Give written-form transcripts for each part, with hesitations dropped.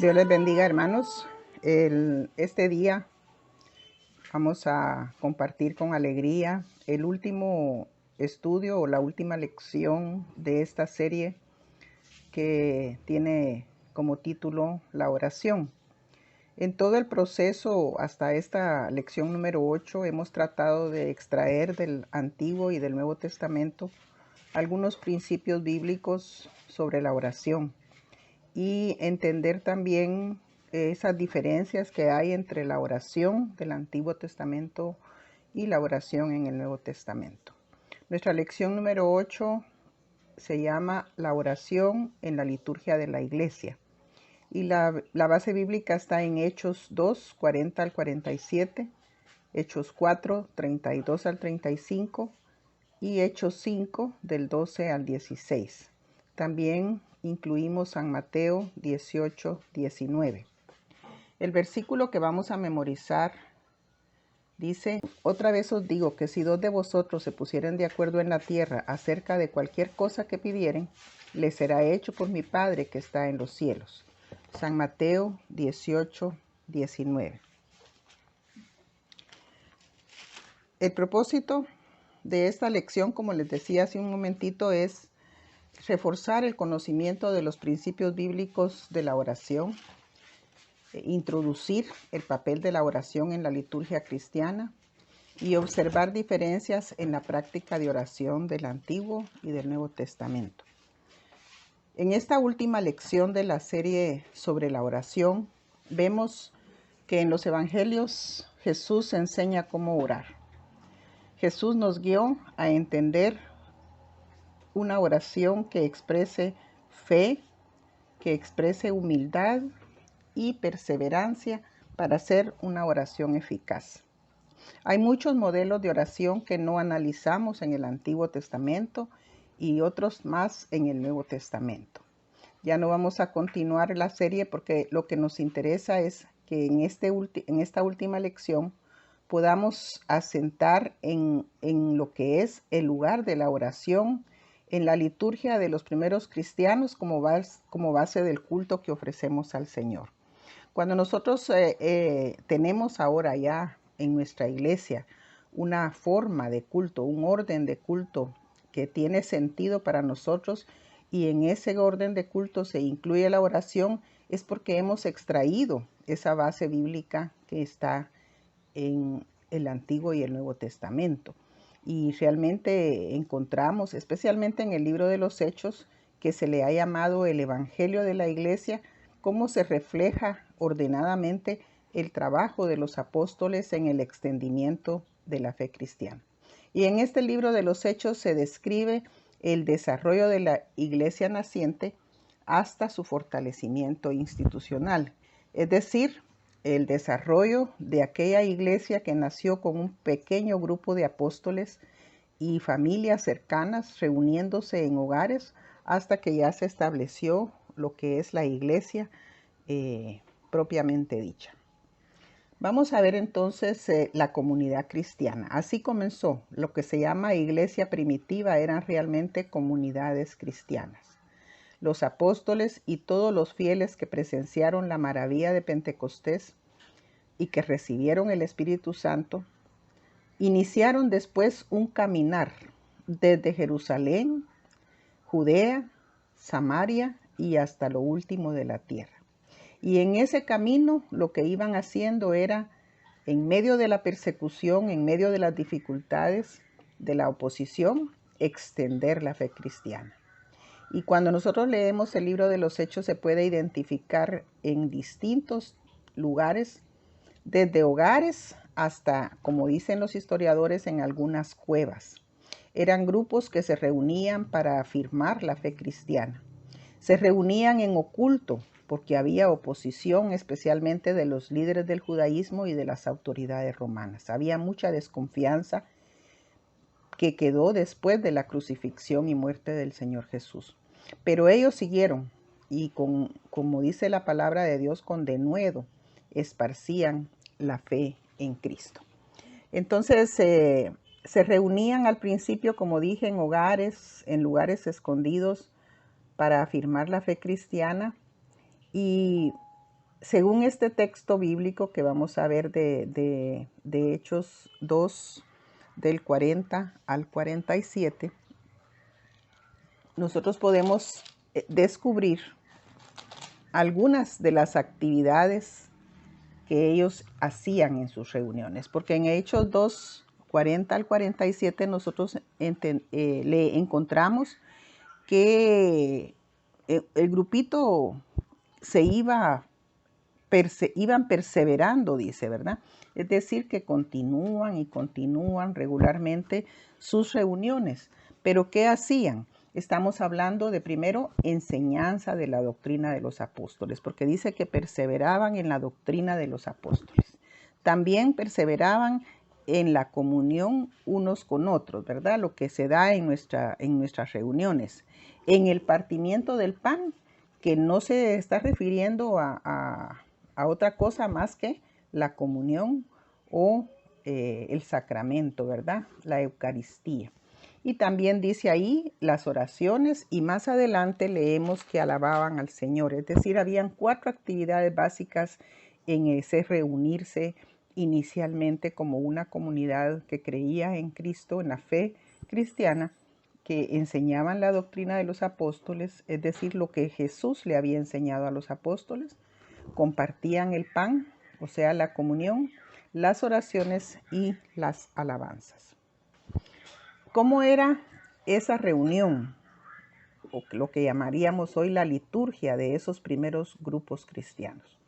Dios les bendiga, hermanos. Este día vamos a compartir con alegría el último estudio o la última lección de esta serie que tiene como título la oración. En todo el proceso hasta esta lección número 8 hemos tratado de extraer del Antiguo y del Nuevo Testamento algunos principios bíblicos sobre la oración y entender también esas diferencias que hay entre la oración del Antiguo Testamento y la oración en el Nuevo Testamento. Nuestra lección número 8 se llama La oración en la liturgia de la iglesia. Y la base bíblica está en Hechos 2, 40 al 47, Hechos 4, 32 al 35 y Hechos 5, del 12 al 16. También incluimos San Mateo 18, 19. El versículo que vamos a memorizar dice: otra vez os digo que si 2 de vosotros se pusieren de acuerdo en la tierra acerca de cualquier cosa que pidieren, les será hecho por mi Padre que está en los cielos. San Mateo 18, 19. El propósito de esta lección, como les decía hace un momentito, es reforzar el conocimiento de los principios bíblicos de la oración, introducir el papel de la oración en la liturgia cristiana y observar diferencias en la práctica de oración del Antiguo y del Nuevo Testamento. En esta última lección de la serie sobre la oración, vemos que en los evangelios Jesús enseña cómo orar. Jesús nos guió a entender una oración que exprese fe, que exprese humildad y perseverancia para hacer una oración eficaz. Hay muchos modelos de oración que no analizamos en el Antiguo Testamento y otros más en el Nuevo Testamento. Ya no vamos a continuar la serie porque lo que nos interesa es que en esta última lección podamos asentar en lo que es el lugar de la oración en la liturgia de los primeros cristianos como base del culto que ofrecemos al Señor. Cuando nosotros tenemos ahora ya en nuestra iglesia una forma de culto, un orden de culto que tiene sentido para nosotros, y en ese orden de culto se incluye la oración, es porque hemos extraído esa base bíblica que está en el Antiguo y el Nuevo Testamento. Y realmente encontramos, especialmente en el libro de los Hechos, que se le ha llamado el Evangelio de la Iglesia, cómo se refleja ordenadamente el trabajo de los apóstoles en el extendimiento de la fe cristiana. Y en este libro de los Hechos se describe el desarrollo de la iglesia naciente hasta su fortalecimiento institucional, es decir, el desarrollo de aquella iglesia que nació con un pequeño grupo de apóstoles y familias cercanas reuniéndose en hogares hasta que ya se estableció lo que es la iglesia propiamente dicha. Vamos a ver entonces la comunidad cristiana. Así comenzó. Lo que se llama iglesia primitiva eran realmente comunidades cristianas. Los apóstoles y todos los fieles que presenciaron la maravilla de Pentecostés y que recibieron el Espíritu Santo, iniciaron después un caminar desde Jerusalén, Judea, Samaria y hasta lo último de la tierra. Y en ese camino lo que iban haciendo era, en medio de la persecución, en medio de las dificultades, de la oposición, extender la fe cristiana. Y cuando nosotros leemos el libro de los Hechos se puede identificar en distintos lugares, desde hogares hasta, como dicen los historiadores, en algunas cuevas. Eran grupos que se reunían para afirmar la fe cristiana. Se reunían en oculto porque había oposición, especialmente de los líderes del judaísmo y de las autoridades romanas. Había mucha desconfianza que quedó después de la crucifixión y muerte del Señor Jesús. Pero ellos siguieron y como dice la palabra de Dios, con denuedo esparcían la fe en Cristo. Entonces se reunían al principio, como dije, en hogares, en lugares escondidos para afirmar la fe cristiana, y según este texto bíblico que vamos a ver de Hechos 2, del 40 al 47, nosotros podemos descubrir algunas de las actividades que ellos hacían en sus reuniones, porque en Hechos 2, 40 al 47 nosotros le encontramos que el grupito se iban perseverando, dice, ¿verdad? Es decir, que continúan y continúan regularmente sus reuniones. Pero ¿qué hacían? Estamos hablando de primero enseñanza de la doctrina de los apóstoles, porque dice que perseveraban en la doctrina de los apóstoles. También perseveraban en la comunión unos con otros, ¿verdad? Lo que se da en nuestras reuniones. En el partimiento del pan, que no se está refiriendo a otra cosa más que la comunión o el sacramento, ¿verdad? La Eucaristía. Y también dice ahí las oraciones, y más adelante leemos que alababan al Señor. Es decir, habían 4 actividades básicas en ese reunirse inicialmente como una comunidad que creía en Cristo, en la fe cristiana, que enseñaban la doctrina de los apóstoles, es decir, lo que Jesús le había enseñado a los apóstoles. Compartían el pan, o sea, la comunión, las oraciones y las alabanzas. ¿Cómo era esa reunión? O lo que llamaríamos hoy la liturgia de esos primeros grupos cristianos.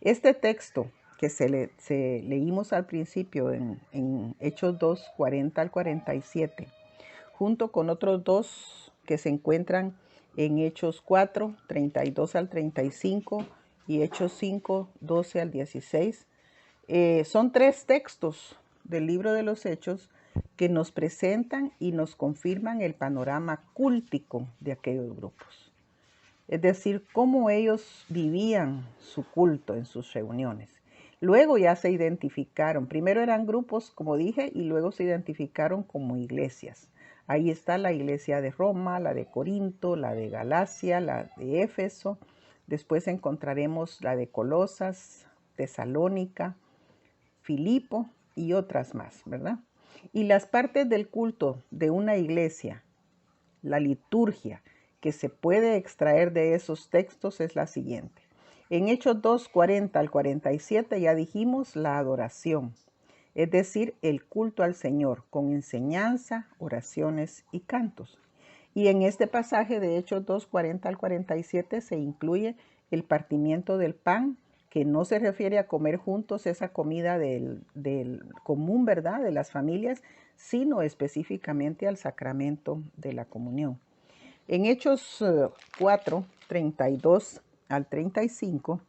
Este texto que leímos al principio en Hechos 2, 40 al 47, junto con otros 2 que se encuentran en Hechos 4, 32 al 35 y Hechos 5, 12 al 16. Son 3 textos del libro de los Hechos que nos presentan y nos confirman el panorama cúltico de aquellos grupos. Es decir, cómo ellos vivían su culto en sus reuniones. Luego ya se identificaron. Primero eran grupos, como dije, y luego se identificaron como iglesias. Ahí está la iglesia de Roma, la de Corinto, la de Galacia, la de Éfeso. Después encontraremos la de Colosas, Tesalónica, Filipo y otras más, ¿verdad? Y las partes del culto de una iglesia, la liturgia que se puede extraer de esos textos es la siguiente. En Hechos 2, 40 al 47 ya dijimos la adoración, es decir, el culto al Señor con enseñanza, oraciones y cantos. Y en este pasaje de Hechos 2, 40 al 47 se incluye el partimiento del pan, que no se refiere a comer juntos esa comida del común, ¿verdad?, de las familias, sino específicamente al sacramento de la comunión. En Hechos 4, 32 al 35,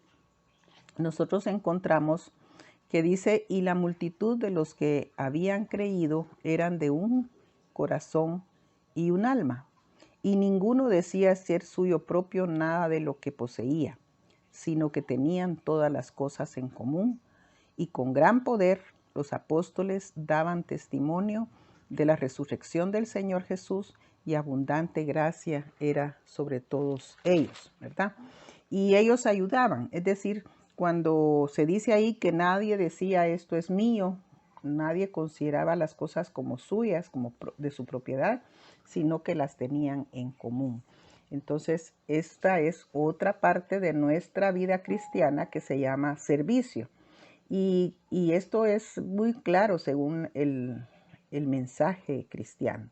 nosotros encontramos que dice, y la multitud de los que habían creído eran de un corazón y un alma, y ninguno decía ser suyo propio nada de lo que poseía, sino que tenían todas las cosas en común, y con gran poder los apóstoles daban testimonio de la resurrección del Señor Jesús, y abundante gracia era sobre todos ellos, ¿verdad? Y ellos ayudaban, es decir, cuando se dice ahí que nadie decía esto es mío, nadie consideraba las cosas como suyas, como de su propiedad, sino que las tenían en común. Entonces, esta es otra parte de nuestra vida cristiana que se llama servicio. Y esto es muy claro según el mensaje cristiano.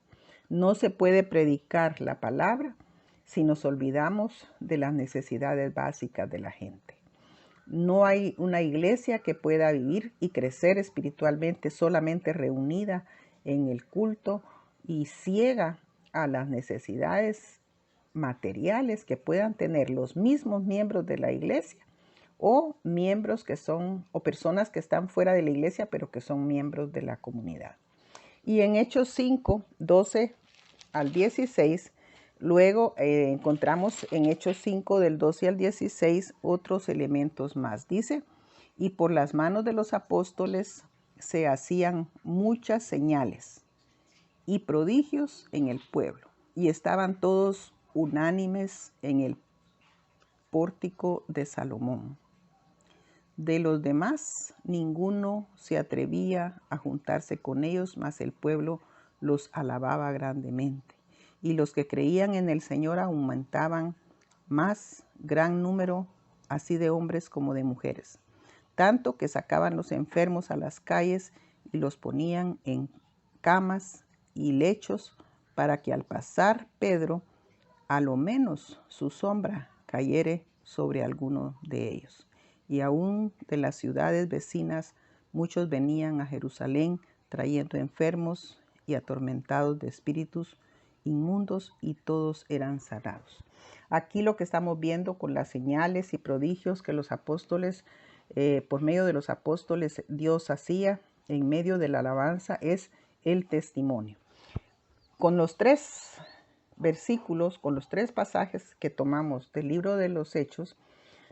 No se puede predicar la palabra si nos olvidamos de las necesidades básicas de la gente. No hay una iglesia que pueda vivir y crecer espiritualmente solamente reunida en el culto y ciega a las necesidades materiales que puedan tener los mismos miembros de la iglesia o miembros que son, o personas que están fuera de la iglesia pero que son miembros de la comunidad. Y en Hechos 5, 12 al 16, luego encontramos en Hechos 5 del 12 al 16 otros elementos más. Dice, y por las manos de los apóstoles se hacían muchas señales y prodigios en el pueblo, y estaban todos unánimes en el pórtico de Salomón. De los demás, ninguno se atrevía a juntarse con ellos, mas el pueblo los alababa grandemente. Y los que creían en el Señor aumentaban más gran número, así de hombres como de mujeres, tanto que sacaban los enfermos a las calles y los ponían en camas y lechos, para que al pasar Pedro, a lo menos su sombra cayere sobre alguno de ellos. Y aún de las ciudades vecinas muchos venían a Jerusalén trayendo enfermos y atormentados de espíritus inmundos, y todos eran sanados. Aquí lo que estamos viendo con las señales y prodigios que los apóstoles, por medio de los apóstoles, Dios hacía en medio de la alabanza, es el testimonio. Con los 3 versículos, con los 3 pasajes que tomamos del libro de los Hechos,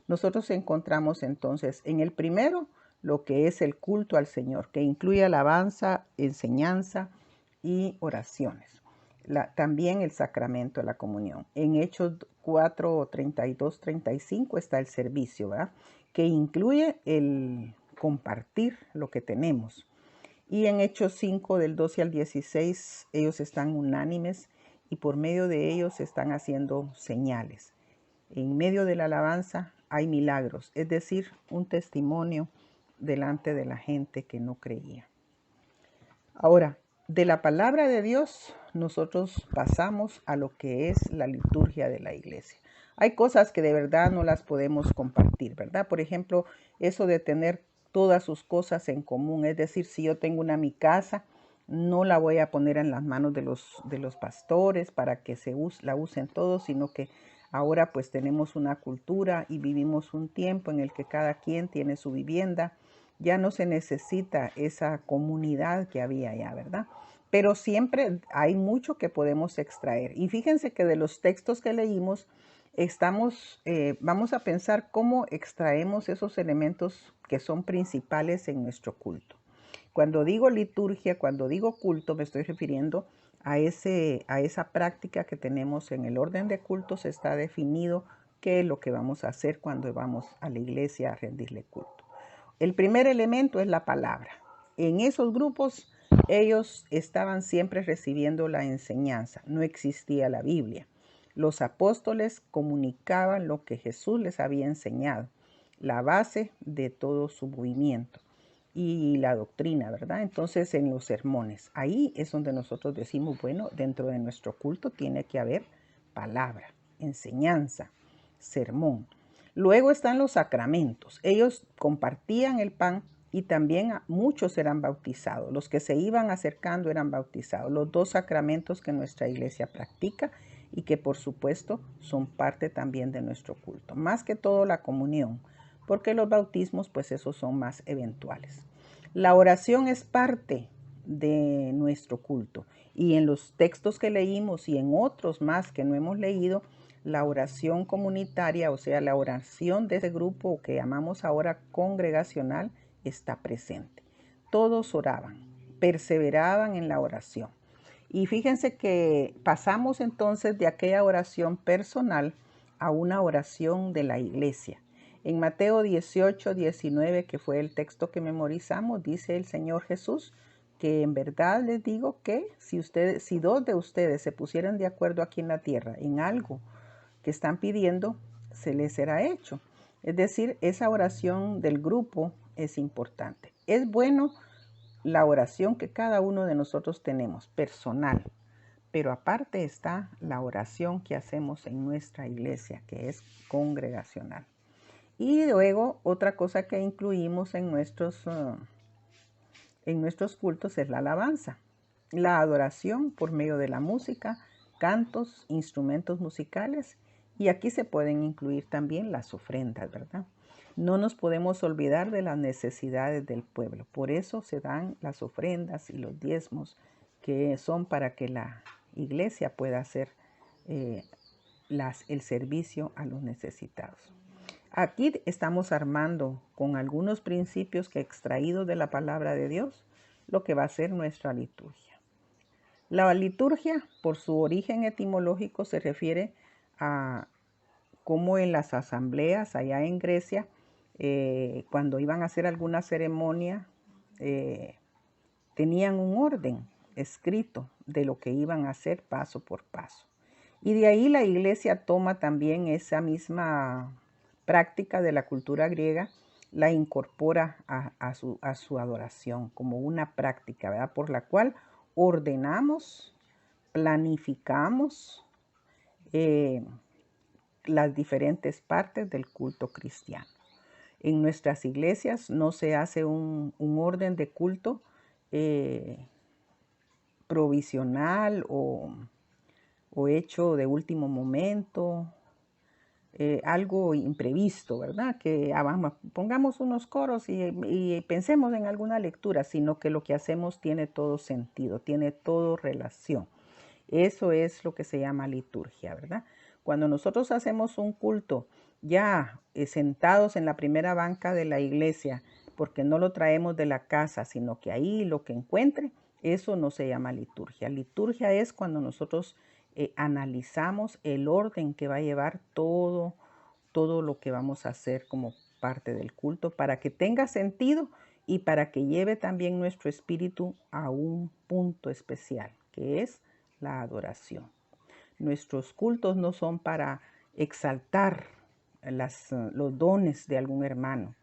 nosotros encontramos entonces en el primero lo que es el culto al Señor, que incluye alabanza, enseñanza y oraciones. También el sacramento de la comunión. En Hechos 4, 32, 35 está el servicio, ¿verdad? Que incluye el compartir lo que tenemos. Y en Hechos 5, del 12 al 16, ellos están unánimes y por medio de ellos están haciendo señales. En medio de la alabanza hay milagros, es decir, un testimonio delante de la gente que no creía. Ahora, de la palabra de Dios, nosotros pasamos a lo que es la liturgia de la iglesia. Hay cosas que de verdad no las podemos compartir, ¿verdad? Por ejemplo, eso de tener todas sus cosas en común, es decir, si yo tengo una mi casa, no la voy a poner en las manos de los pastores para que la usen todos, sino que ahora pues tenemos una cultura y vivimos un tiempo en el que cada quien tiene su vivienda. Ya no se necesita esa comunidad que había ya, ¿verdad? Pero siempre hay mucho que podemos extraer. Y fíjense que de los textos que leímos, vamos a pensar cómo extraemos esos elementos que son principales en nuestro culto. Cuando digo liturgia, cuando digo culto, me estoy refiriendo a esa práctica que tenemos en el orden de cultos. Está definido qué es lo que vamos a hacer cuando vamos a la iglesia a rendirle culto. El primer elemento es la palabra. En esos grupos ellos estaban siempre recibiendo la enseñanza. No existía la Biblia. Los apóstoles comunicaban lo que Jesús les había enseñado, la base de todo su movimiento y la doctrina, ¿verdad? Entonces, en los sermones, ahí es donde nosotros decimos, bueno, dentro de nuestro culto tiene que haber palabra, enseñanza, sermón. Luego están los sacramentos. Ellos compartían el pan y también muchos eran bautizados. Los que se iban acercando eran bautizados. Los 2 sacramentos que nuestra iglesia practica y que por supuesto son parte también de nuestro culto. Más que todo la comunión, porque los bautismos pues esos son más eventuales. La oración es parte de nuestro culto, y en los textos que leímos y en otros más que no hemos leído, la oración comunitaria, o sea, la oración de ese grupo que llamamos ahora congregacional, está presente. Todos oraban, perseveraban en la oración. Y fíjense que pasamos entonces de aquella oración personal a una oración de la iglesia. En Mateo 18, 19, que fue el texto que memorizamos, dice el Señor Jesús que en verdad les digo que si 2 de ustedes se pusieran de acuerdo aquí en la tierra en algo que están pidiendo, se les será hecho. Es decir, esa oración del grupo es importante. Es bueno la oración que cada uno de nosotros tenemos, personal, pero aparte está la oración que hacemos en nuestra iglesia, que es congregacional. Y luego otra cosa que incluimos en nuestros cultos es la alabanza, la adoración por medio de la música, cantos, instrumentos musicales, y aquí se pueden incluir también las ofrendas, ¿verdad? No nos podemos olvidar de las necesidades del pueblo. Por eso se dan las ofrendas y los diezmos, que son para que la iglesia pueda hacer el servicio a los necesitados. Aquí estamos armando con algunos principios que extraídos de la palabra de Dios lo que va a ser nuestra liturgia. La liturgia, por su origen etimológico, se refiere a cómo en las asambleas allá en Grecia cuando iban a hacer alguna ceremonia, tenían un orden escrito de lo que iban a hacer paso por paso. Y de ahí la iglesia toma también esa misma práctica de la cultura griega, la incorpora a su adoración como una práctica, ¿verdad? Por la cual ordenamos, planificamos las diferentes partes del culto cristiano. En nuestras iglesias no se hace un orden de culto provisional o hecho de último momento, algo imprevisto, ¿verdad? Que pongamos unos coros y pensemos en alguna lectura, sino que lo que hacemos tiene todo sentido, tiene todo relación. Eso es lo que se llama liturgia, ¿verdad? Cuando nosotros hacemos un culto ya sentados en la primera banca de la iglesia, porque no lo traemos de la casa, sino que ahí lo que encuentre, eso no se llama liturgia. Liturgia es cuando nosotros analizamos el orden que va a llevar todo lo que vamos a hacer como parte del culto para que tenga sentido y para que lleve también nuestro espíritu a un punto especial, que es la adoración. Nuestros cultos no son para exaltar los dones de algún hermano.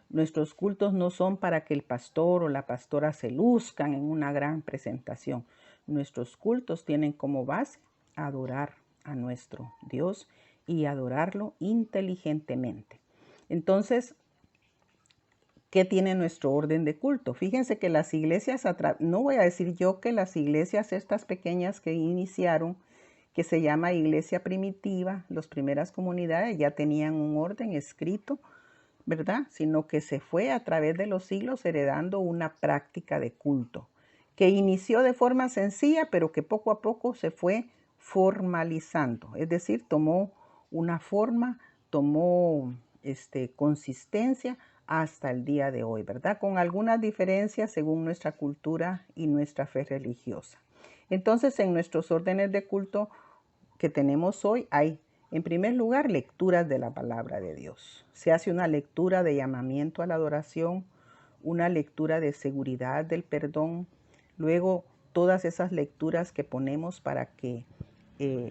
Nuestros cultos no son para que el pastor o la pastora se luzcan en una gran presentación. Nuestros cultos tienen como base adorar a nuestro Dios y adorarlo inteligentemente. Entonces, ¿qué tiene nuestro orden de culto? Fíjense que las iglesias, no voy a decir yo que las iglesias estas pequeñas que iniciaron, que se llama iglesia primitiva, las primeras comunidades ya tenían un orden escrito, ¿verdad? Sino que se fue a través de los siglos heredando una práctica de culto que inició de forma sencilla, pero que poco a poco se fue formalizando. Es decir, tomó una forma, tomó consistencia hasta el día de hoy, ¿verdad? Con algunas diferencias según nuestra cultura y nuestra fe religiosa. Entonces, en nuestros órdenes de culto que tenemos hoy hay, en primer lugar, lecturas de la palabra de Dios. Se hace una lectura de llamamiento a la adoración, una lectura de seguridad del perdón, luego todas esas lecturas que ponemos para que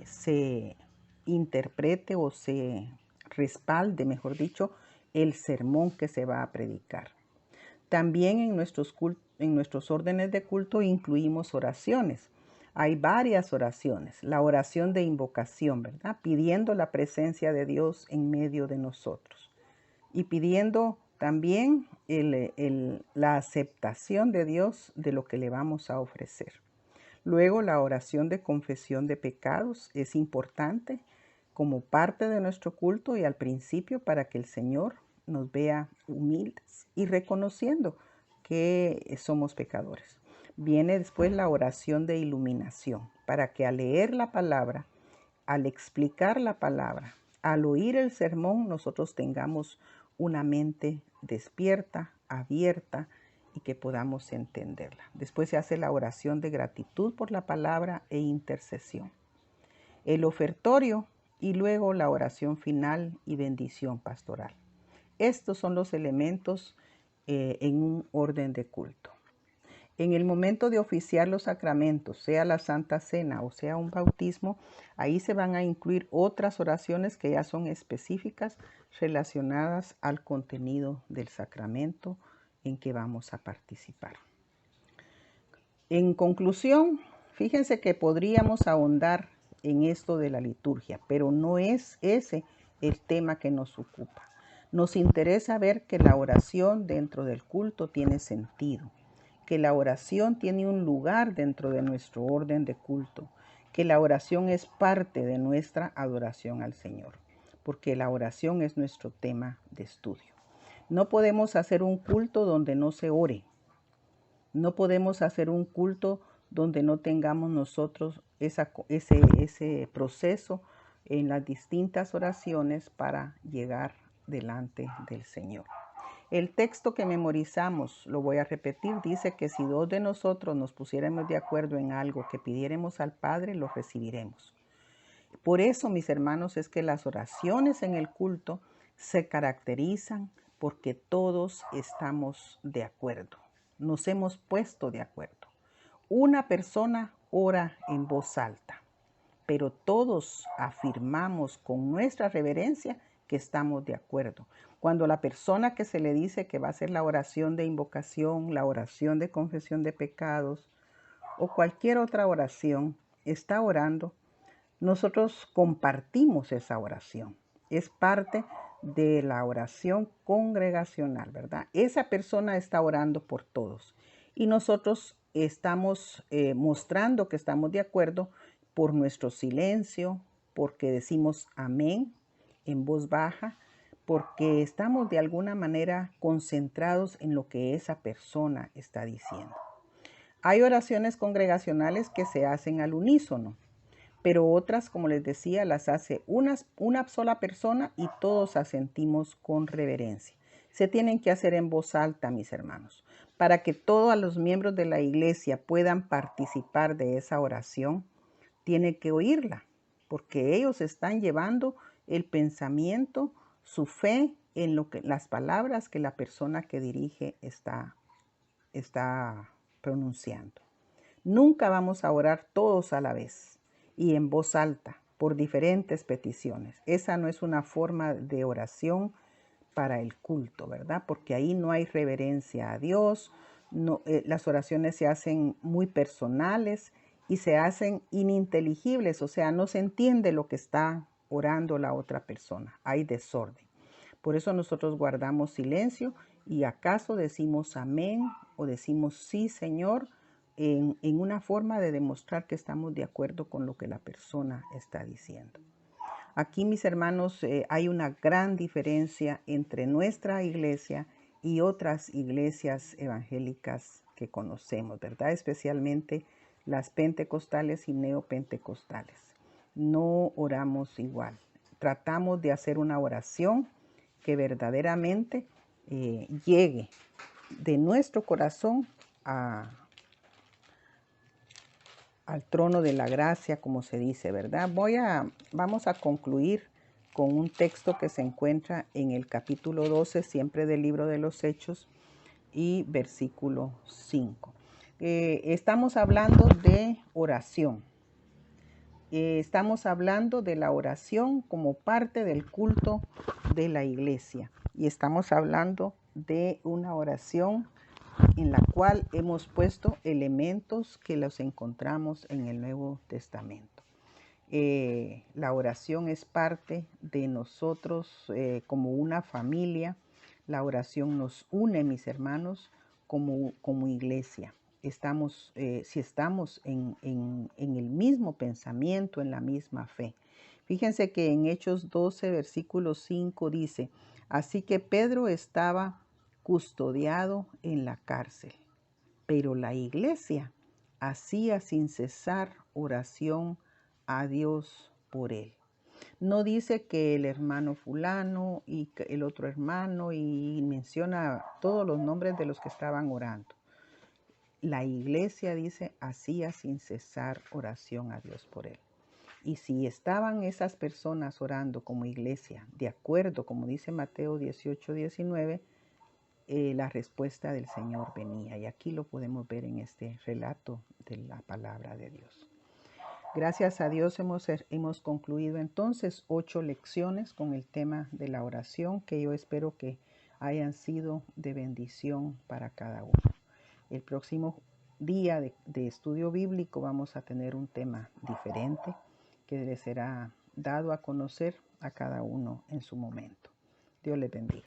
se interprete o se respalde, mejor dicho, el sermón que se va a predicar. También en nuestros órdenes de culto incluimos oraciones. Hay varias oraciones. La oración de invocación, ¿verdad? Pidiendo la presencia de Dios en medio de nosotros. Y pidiendo también la aceptación de Dios de lo que le vamos a ofrecer. Luego, la oración de confesión de pecados es importante como parte de nuestro culto y al principio para que el Señor nos vea humildes y reconociendo que somos pecadores. Viene después la oración de iluminación para que al leer la palabra, al explicar la palabra, al oír el sermón, nosotros tengamos una mente despierta, abierta y que podamos entenderla. Después se hace la oración de gratitud por la palabra e intercesión. El ofertorio y luego la oración final y bendición pastoral. Estos son los elementos en un orden de culto. En el momento de oficiar los sacramentos, sea la Santa Cena o sea un bautismo, ahí se van a incluir otras oraciones que ya son específicas relacionadas al contenido del sacramento en que vamos a participar. En conclusión, fíjense que podríamos ahondar en esto de la liturgia, pero no es ese el tema que nos ocupa. Nos interesa ver que la oración dentro del culto tiene sentido, que la oración tiene un lugar dentro de nuestro orden de culto, que la oración es parte de nuestra adoración al Señor, porque la oración es nuestro tema de estudio. No podemos hacer un culto donde no se ore. No podemos hacer un culto donde no tengamos nosotros ese proceso en las distintas oraciones para llegar delante del Señor. El texto que memorizamos, lo voy a repetir, dice que si dos de nosotros nos pusiéramos de acuerdo en algo que pidiéramos al Padre, lo recibiremos. Por eso, mis hermanos, es que las oraciones en el culto se caracterizan porque todos estamos de acuerdo. Nos hemos puesto de acuerdo. Una persona ora en voz alta, pero todos afirmamos con nuestra reverencia que estamos de acuerdo. Cuando la persona que se le dice que va a hacer la oración de invocación, la oración de confesión de pecados o cualquier otra oración está orando, nosotros compartimos esa oración. Es parte de la oración congregacional, ¿verdad? Esa persona está orando por todos y nosotros estamos mostrando que estamos de acuerdo por nuestro silencio, porque decimos amén en voz baja, porque estamos de alguna manera concentrados en lo que esa persona está diciendo. Hay oraciones congregacionales que se hacen al unísono, pero otras, como les decía, las hace una sola persona y todos asentimos con reverencia. Se tienen que hacer en voz alta, mis hermanos, para que todos los miembros de la iglesia puedan participar de esa oración. Tiene que oírla, porque ellos están llevando el pensamiento, su fe en las palabras que la persona que dirige está pronunciando. Nunca vamos a orar todos a la vez y en voz alta por diferentes peticiones. Esa no es una forma de oración para el culto, ¿verdad? Porque ahí no hay reverencia a Dios. No, las oraciones se hacen muy personales y se hacen ininteligibles, o sea, no se entiende lo que está orando la otra persona. Hay desorden. Por eso nosotros guardamos silencio y acaso decimos amén o decimos sí, Señor, en una forma de demostrar que estamos de acuerdo con lo que la persona está diciendo. Aquí, mis hermanos, hay una gran diferencia entre nuestra iglesia y otras iglesias evangélicas que conocemos, ¿verdad? Especialmente las pentecostales y neopentecostales. No oramos igual. Tratamos de hacer una oración que verdaderamente llegue de nuestro corazón al trono de la gracia, como se dice, ¿verdad? Vamos a concluir con un texto que se encuentra en el capítulo 12, siempre del libro de los Hechos, y versículo 5. Estamos hablando de oración. Estamos hablando de la oración como parte del culto de la iglesia. Y estamos hablando de una oración en la cual hemos puesto elementos que los encontramos en el Nuevo Testamento. La oración es parte de nosotros como una familia. La oración nos une, mis hermanos, como iglesia. Si estamos en el mismo pensamiento, en la misma fe. Fíjense que en Hechos 12, versículo 5 dice, así que Pedro estaba custodiado en la cárcel, pero la iglesia hacía sin cesar oración a Dios por él. No dice que el hermano fulano y el otro hermano y menciona todos los nombres de los que estaban orando. La iglesia dice hacía sin cesar oración a Dios por él. Y si estaban esas personas orando como iglesia, de acuerdo, como dice Mateo 18, 19, la respuesta del Señor venía. Y aquí lo podemos ver en este relato de la palabra de Dios. Gracias a Dios hemos concluido entonces 8 lecciones con el tema de la oración que yo espero que hayan sido de bendición para cada uno. El próximo día de estudio bíblico vamos a tener un tema diferente que les será dado a conocer a cada uno en su momento. Dios les bendiga.